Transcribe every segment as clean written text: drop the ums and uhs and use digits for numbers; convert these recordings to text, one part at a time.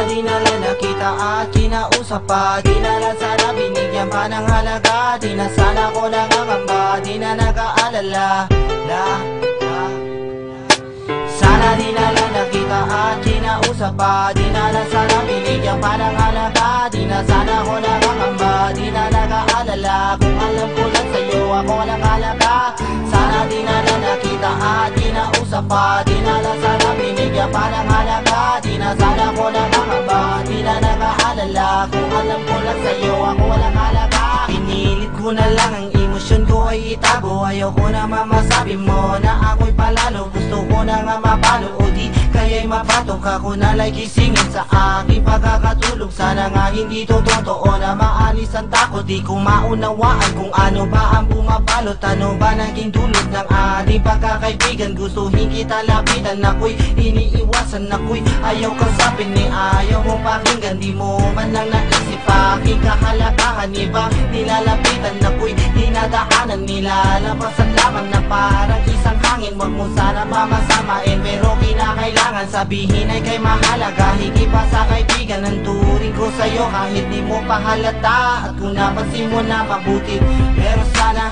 di na lang nakita at kinausap pa, di na lang sana binigyan pa ng halaga, di na sana ko nangangamba, di na nag-aalala Sana di na lang nakita at kinausap pa, di na lang sana binigyan pa ng halaga, di na sana ko nangangamba, di na nag-aalala. Kung alam ko lang sa'yo ako walang halaga, sana di na lang nakita at kinausap pa, di na lang sana binigyan pa ng halaga, di na sana ko nangangamba, di na nag-aalala. Kung alam ko lang sa'yo ako walang halaga. Pinilit ko na lang ang emosyon ko ay itago, ayaw ko na mamasabi mo na ako'y palalo. Gusto ko na nga mapalo o di kaya'y mapatok ako na like gisingin sa aking pagkakatulog. Sana nga hindi to totoo na maalis ang takot, di ko maunawaan kung ano ba ang bumabalot. Ano ba naging dulot ng ating pagkakaibigan? Gustuhin kita lapitan, ako'y iniiwasan, ako'y ayaw kasapin ni ayaw mo pakinggan. Di mo man lang naisip aking kahalagahan, iba nilalapitan, ako'y dinadaanan, nilalabasan lamang na parang isang hangin. Wag mo sana mamasamain pero kinakailangan sabihin ay kay mahalaga, higit pa sa kaibigan ang turing ko sa'yo kahit di mo pa halata. At kung napansin mo na mabuti, pero sana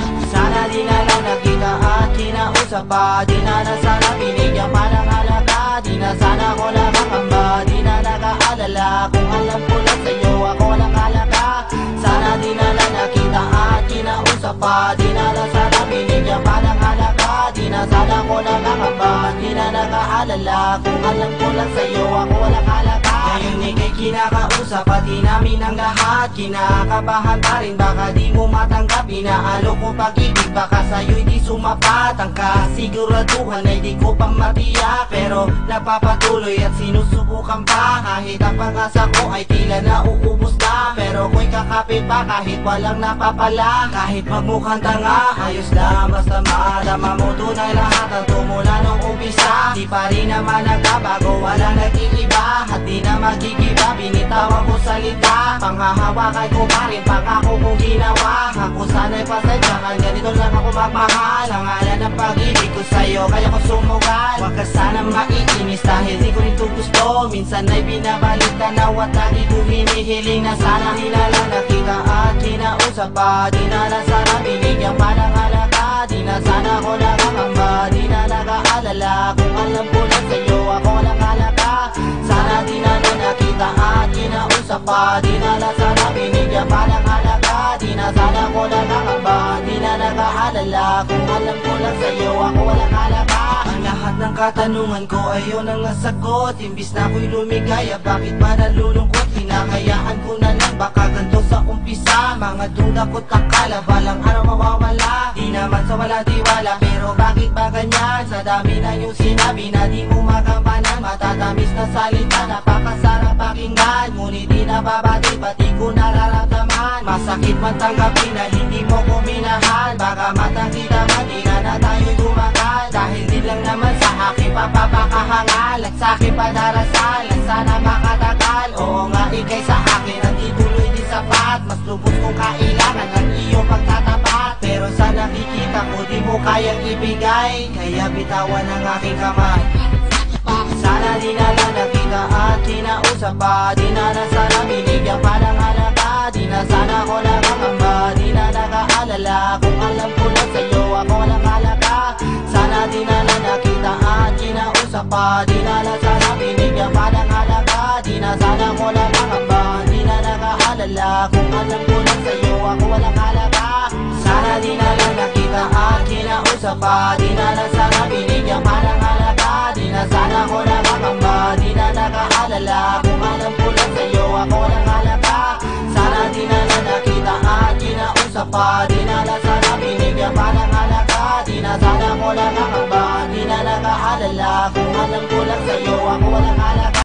di na lang nakita at kinausap pa, di na lang sana binigyan pa ng halaga, di na sana ko nakakamba, di na nag-aalala. Kung alam ko lang sa'yo ako walang halaga, sana di na lang nakita at kinausap pa, di na lang sana binigyan pa ng halaga, di na sana ko nakakamba, di na nag-aalala. Kung alam ko lang sa'yo ako walang halaga. Ngayon ika'y kinakausap pati namin ang lahat, kinakabahan pa rin baka di mo matanggap. Inaalo ko pag-ibig baka sa'yo'y di sumapat, ang kasiguraduhan ay di ko pang matiyak, pero napapatuloy at sinusubukan pa. Kahit ang pag-asa ko ay tila nauubos na, pero ko'y kakapit pa kahit walang napapala. Kahit magmukhang tanga, ayos lang basta madama mo tunay lahat ang tumula nung umpisa. Di pa rin naman nagbabago, walang nag-iiba at di na magigiba. Binitawan ko salita, panghahawakan ko pa rin pangako kong ginawa. Ako sana'y pasensyahan, ganito lang ako magmahal. Ang alam ng pag-ibig ko sa'yo kaya ko sumugal. Huwag ka sana maiinis dahil di ko rin ito gusto. Minsan ay binabalik tanaw at lagi ko hinihiling na sana di na lang nakita at kinausap pa, di na lang sana binigyan pa ng halaga, di na sana ko nakakamba, di na nag-aalala. Kung alam ko lang sa'yo ako walang halaga, sana di na lang nakita at kinausap pa, di na lang sana binigyan pa ng halaga, di na sana ko nakakamba, di na nag-aalala. Kung alam ko lang sa'yo ako walang halaga. Ang lahat ng katanungan ko ay yun ang nasagot. Imbis na ako'y lumigaya, bakit ba nalulungkot? Hinahayaan ko na lang baka ganito sa umpisa. Mga duda ko't akala balang araw mawawala. Di naman sa wala tiwala, pero bakit ba ganyan? Sa dami na yung sinabi na di mo magampanan, matatamis na salita, napakasarap pakinggan, ngunit di nababati, pati ko nararamdaman. Masakit man tanggapin na hindi mo ko minahal, baka matangkita man di na tayo'y tumagal. Dahil di lang naman sa akin papapakahangal at sa akin padarasal, at sana makatagal. Oo nga ikay sa akin at ituloy di sapat, mas lubos kong kailangan ang iyong pagtatapat. Pero sa nakikita ko di mo kayang ibigay, kaya bitawan ang aking kamay. Sana di na lang nakita at kinausap pa, di na lang sana binigyan pa ng halaga, di na sana ko nakakamba, di na nag-aalala. Kung alam ko lang sa'yo ako walang halaga, sana di na lang nakita at kinausap pa, di na lang sana binigyan pa ng halaga, di na sana ko nakakamba, di na nag-aalala. Kung alam ko lang sa'yo ako walang halaga, sana di na lang nakita at kinausap pa, di na lang sana binigyan pa ng halaga, di na sana ko nakakamba, di na nag-aalala. Kung alam ko lang sa'yo ako walang halaga, sana di na lang nakita at kinausap pa, di na lang sana binigyan pa ng halaga, di na sana ko nakakamba, di na nag-aalala. Kung alam ko lang sa'yo ako walang halaga.